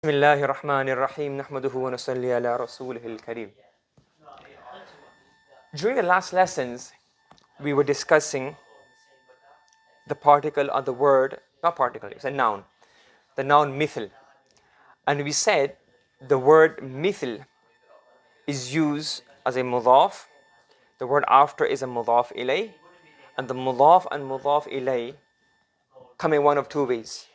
بسم الله الرحمن الرحيم نحمده ونصلي على رسوله الكريم. During the last lessons, we were discussing the particle of the word, not particle, it's a noun, the noun mithl. And we said the word mithl is used as a mudaf, the word after is a mudaf ilay, and the mudaf and mudaf ilay come in one of two ways.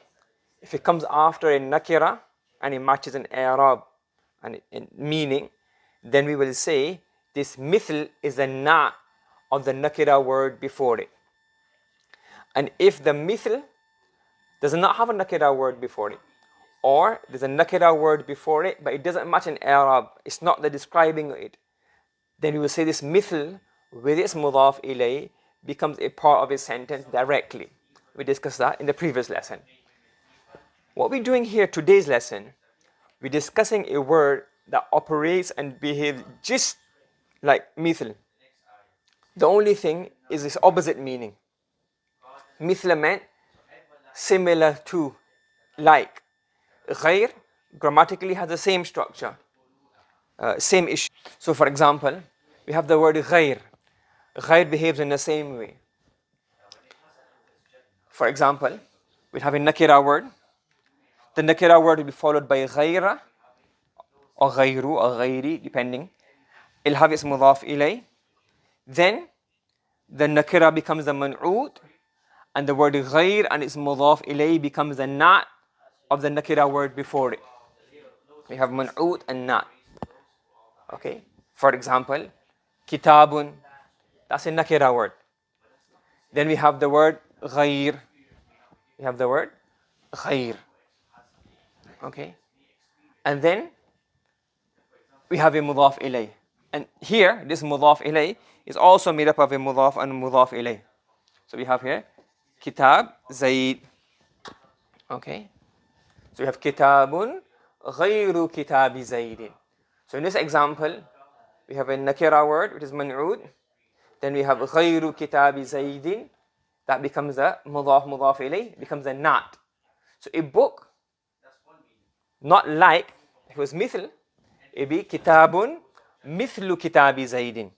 If it comes after a nakira and it matches an i'rab and in meaning, then we will say this mithl is a na of the nakira word before it. And if the mithl does not have a nakira word before it, or there's a nakira word before it but it doesn't match an i'rab, it's not the describing it, then we will say this mithl with its mudaf ilay becomes a part of a sentence directly. We discussed that in the previous lesson. What we're doing here, today's lesson, we're discussing a word that operates and behaves just like mithl. The only thing is its opposite meaning. Mithla meant similar to, like. Ghair grammatically has the same structure, same issue. So for example, we have the word ghair. Ghair behaves in the same way. For example, we have a nakira word. The nakira word will be followed by ghaira or ghayru or ghayri, depending. It'll have its mudaf ilay. Then the nakira becomes the man'ud, and the word ghayr and its mudaf ilay becomes the na' of the nakira word before it. We have man'ud and na'. Okay. For example, kitabun, that's a nakira word. Then we have the word ghayr. We have the word ghayr. Okay. And then we have a mudaf ilay. And here, this mudaf ilay is also made up of a mudaf and mudaf ilay. So we have here kitab, zayd. Okay. So we have kitabun ghayru kitabi zaydin. So in this example, we have a nakira word, which is man'ud. Then we have ghayru kitabi zaydin. That becomes a mudaf ilay, becomes a not. So a book, not like, if it was mithl, it'd be kitabun mithlu kitabi zaydin.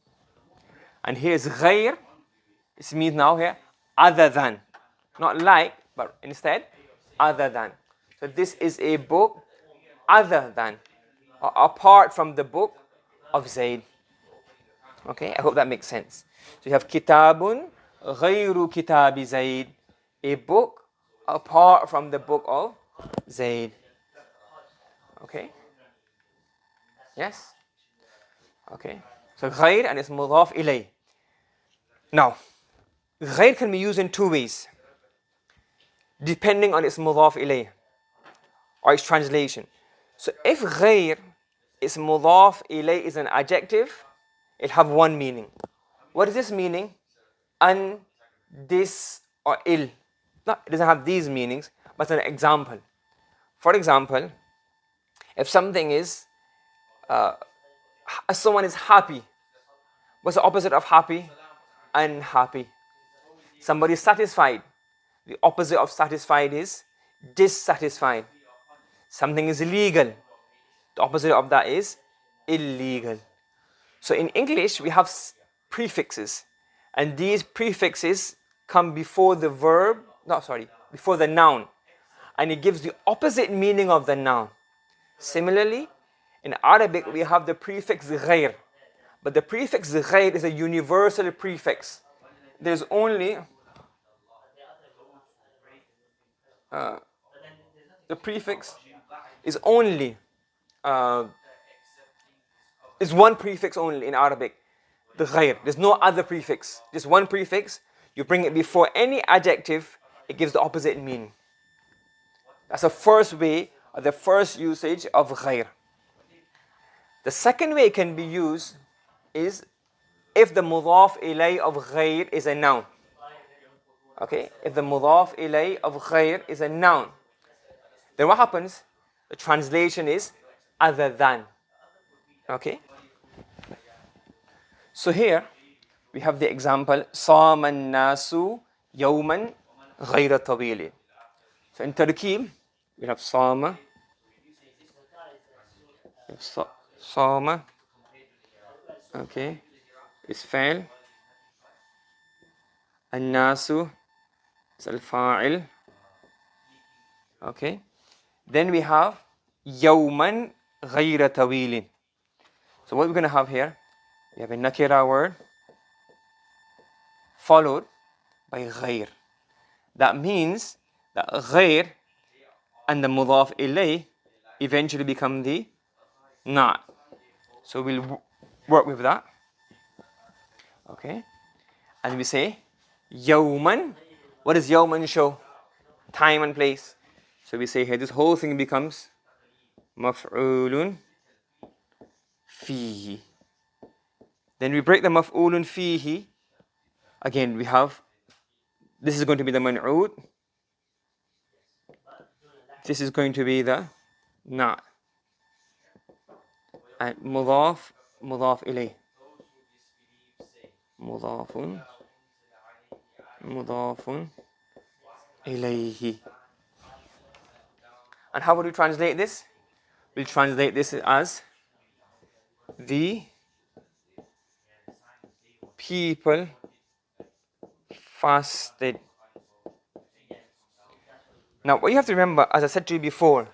And here's ghayr, it means now here other than, not like, but instead other than. So this is a book other than, or apart from the book of Zayd. Okay, I hope that makes sense. So you have kitabun ghayru kitabi Zayd, a book apart from the book of Zayd. Okay? Yes? Okay. So ghayr and its mudaf ilay. Now, ghayr can be used in two ways, depending on its mudaf ilay or its translation. So if ghayr, its mudaf ilay is an adjective, it'll have one meaning. What is this meaning? An, this, or il. No, it doesn't have these meanings, but it's an example. For example, if something is, someone is happy, what's the opposite of happy? Unhappy. Somebody is satisfied. The opposite of satisfied is dissatisfied. Something is illegal. The opposite of that is illegal. So in English, we have prefixes. And these prefixes come before the verb, before the noun. And it gives the opposite meaning of the noun. Similarly, in Arabic, we have the prefix ghayr. But the prefix ghayr is a universal prefix. There's only the prefix is only is one prefix only in Arabic, the ghayr. There's no other prefix, just one prefix. You bring it before any adjective, it gives the opposite meaning. That's the first way, or the first usage of ghayr. The second way it can be used is if the mudaf ilay of ghayr is a noun. Okay, if the mudaf ilay of ghayr is a noun, then what happens? The translation is other than. Okay. So here we have the example صام الناس يوما غير طويل. So in Tarkib we have صام Soma. Okay. Is fail. An-nasu is al-fa'il. Okay. Then we have yawman ghayra tawilin. So what we're going to have here, we have a nakira word followed by ghayr. That means that ghayr and the mudaf ilay eventually become the na. So we'll work with that. Okay. And we say yawman. What does yawman show? Time and place. So we say here this whole thing becomes maf'ulun fihi. Then we break the maf'ulun fihi. Again, we have, this is going to be the man'ud. This is going to be the na. And mudaf ilay. Mudafun ilayhi. And how would we translate this? We'll translate this as the people fasted. Now, what you have to remember, as I said to you before,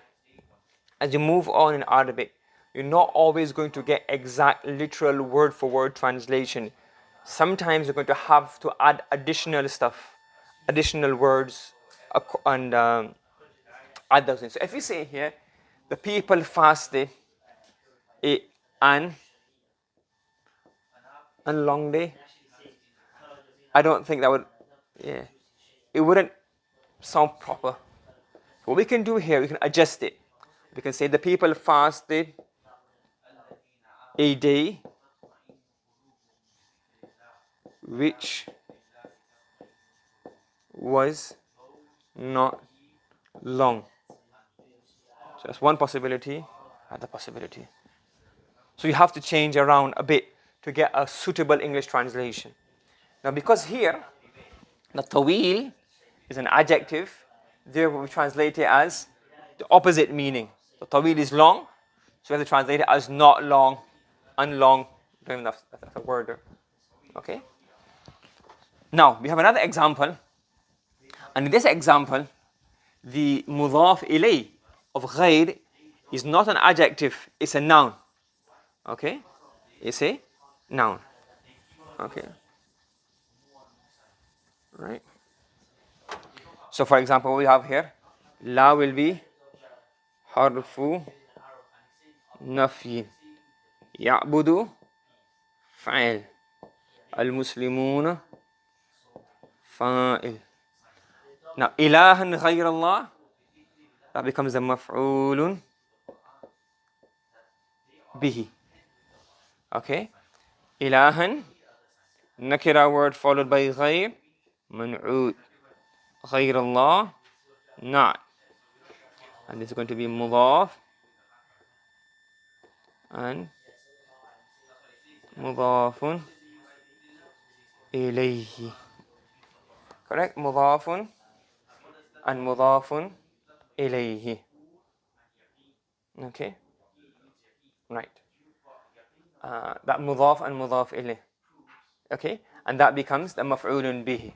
as you move on in Arabic, you're not always going to get exact literal word for word translation. Sometimes you're going to have to add additional stuff, additional words, and add those things. So if we say here, the people fasted an long day, I don't think that would, it wouldn't sound proper. What we can do here, we can adjust it. We can say the people fasted a day which was not long. So that's one possibility, other possibility. So you have to change around a bit to get a suitable English translation. Now because here, the tawil is an adjective, therefore we translate it as the opposite meaning. The tawil is long, so we have to translate it as not long, unlong. That's a word. Okay? Now, we have another example. And in this example, the mudaf ilay of ghayr is not an adjective, it's a noun. Okay? It's a noun. Okay? Right? So, for example, what we have here, la will be harfu nafyin. Ya'budu fa'il. Al-muslimuna fa'il. Now, ilahan ghayr Allah, that becomes a maf'ulun bihi. Okay? Ilahan, nakira word followed by ghayr, man'ud. Ghayr Allah, not. And this is going to be mudaf and mudafun ilayhi. Correct? Mudafun and mudafun ilayhi. Okay? Right. That mudaf and mudaf ilayh. Okay? And that becomes the maf'ulun bihi.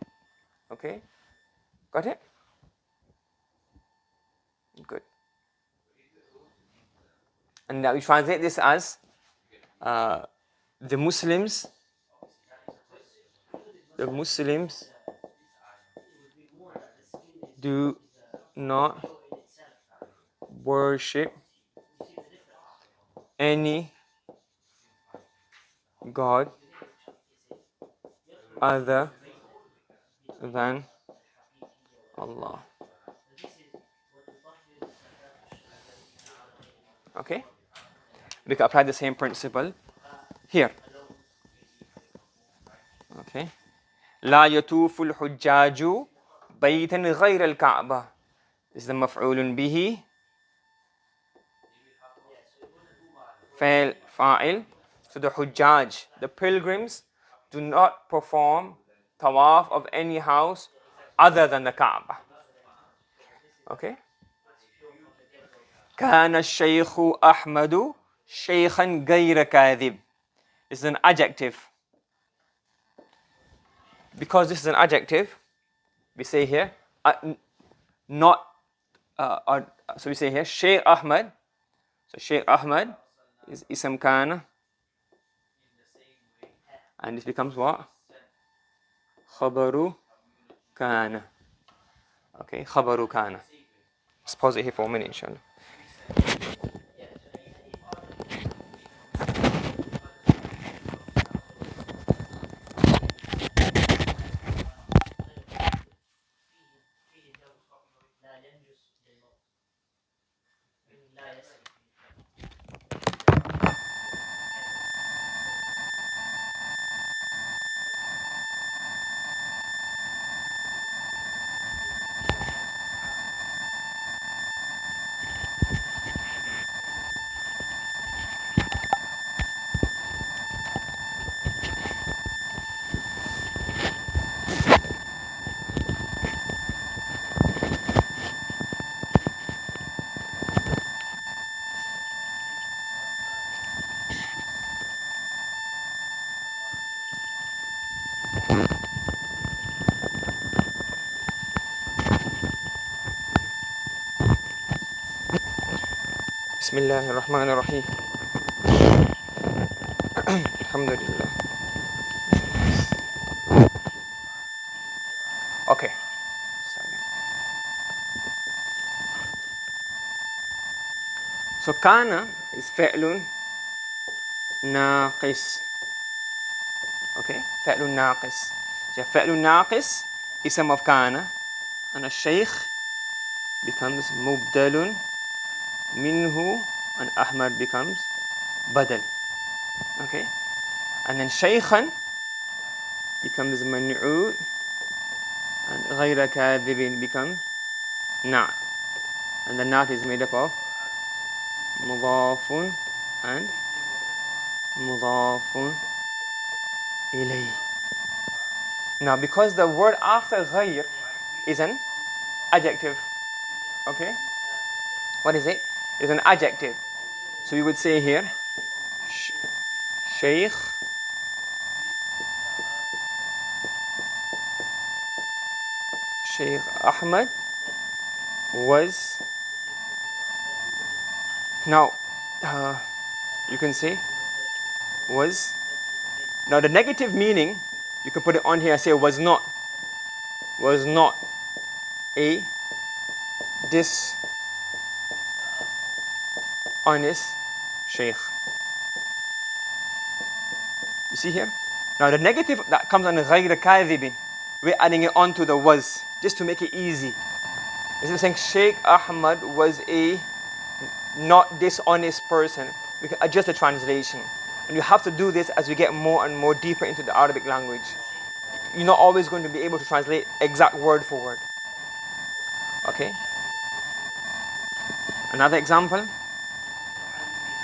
Okay? Got it? Good. And now we translate this as the Muslims do not worship any god other than Allah. Okay? We can apply the same principle here. Okay? لا يطوف الحجاج بيتا غير الكعبة. This is the مفعول به فاعل. So the hujjaj, the pilgrims, do not perform tawaf of any house other than the Kaaba. Okay? كان الشيخ أحمد شيخا غير كاذب. This is an adjective. Because this is an adjective, we say here, not, so we say here, Shaykh Ahmad. So Shaykh Ahmad is ism kana. And this becomes what? Khabaru kana. Okay, Khabaru kana. Let's pause it here for a minute, inshallah. بسم الله الرحمن الرحيم. الحمد لله. Okay. So kana is فعل ناقص. Okay, فعل ناقص. So فعل ناقص اسم of kana, and الشيخ becomes مبدل منه, and Ahmad becomes badal. Okay, and then shaykhan becomes man'ud, and غير كاذب becomes na'at, and the na'at is made up of mudafun and mudafun ilayh. Now because the word after ghayr is an adjective, okay, what is it? It's an adjective. So we would say here Shaykh Ahmad was, now you can say was, now the negative meaning you can put it on here and say was not a dishonest sheikh. You see here? Now the negative that comes on غير كاذب, we're adding it onto the was, just to make it easy. Instead of saying Sheikh Ahmad was a not dishonest person, we can adjust the translation. And you have to do this as we get more and more deeper into the Arabic language. You're not always going to be able to translate exact word for word. Okay? Another example.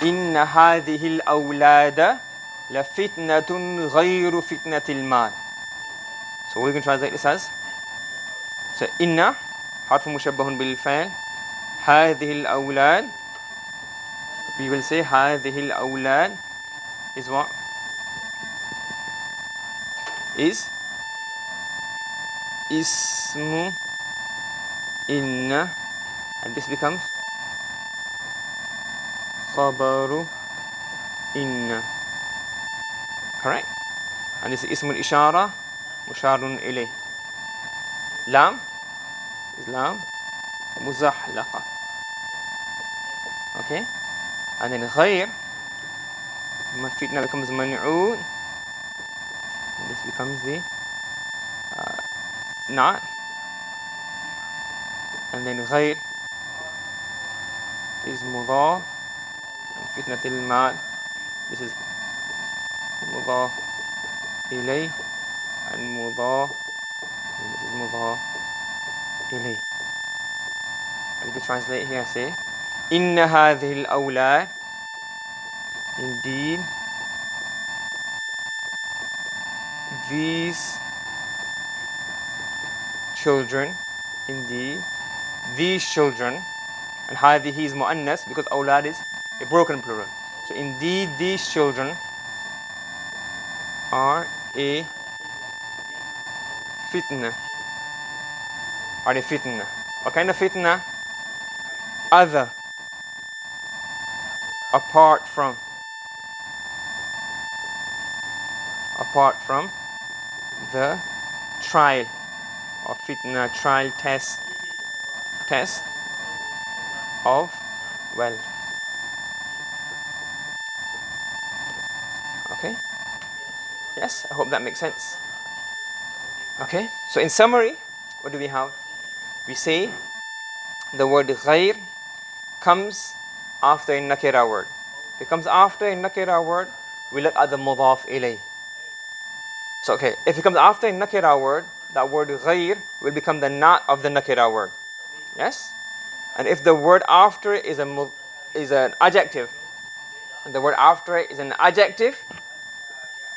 إن هذه الأولاد لفتنة غير فتنة المال. So we can translate this as, so إن حرف مشبه بالفعل, هذه الأولاد, we will say هذه الأولاد is what? Is اسم إن, and this becomes خبر إن. Correct? And this is اسم الإشارة مشار إليه. لام is لام مزحلقة. Okay? And then غير, فتنة becomes منعود, and this becomes the not, and then غير is مضاف, and فتنة المال, this is مضاف إليه, and مضاف, and this is مضاف إليه. And if you translate here, say إن هذه الأولاد, indeed these children, indeed these children, And هذه is مؤنث because أولاد is a broken plural. So indeed these children are a fitna. Are a fitna. What kind of fitna? Other. Apart from the trial or fitna, trial, test of wealth. Okay? Yes, I hope that makes sense. Okay? So in summary, what do we have? We say the word غير comes after a nakira word. If it comes after a nakira word, we look at the mudaf ilay. So okay, if it comes after a nakira word, that word غير will become the not of the nakira word. Yes? And if the word after it is an adjective, and the word after it is an adjective,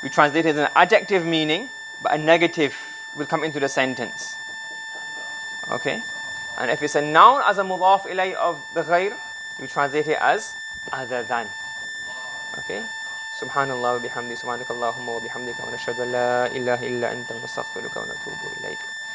we translate it as an adjective meaning, but a negative will come into the sentence. Okay? And if it's a noun as a mudaf ilay of the غير, we translate it as other than. Okay? Subhanallah wa bihamdi, subhanakallahumma wa bihamdika wa nashhadu an la ilaha illa anta wa nastaghfiruka wa natubu ilayk.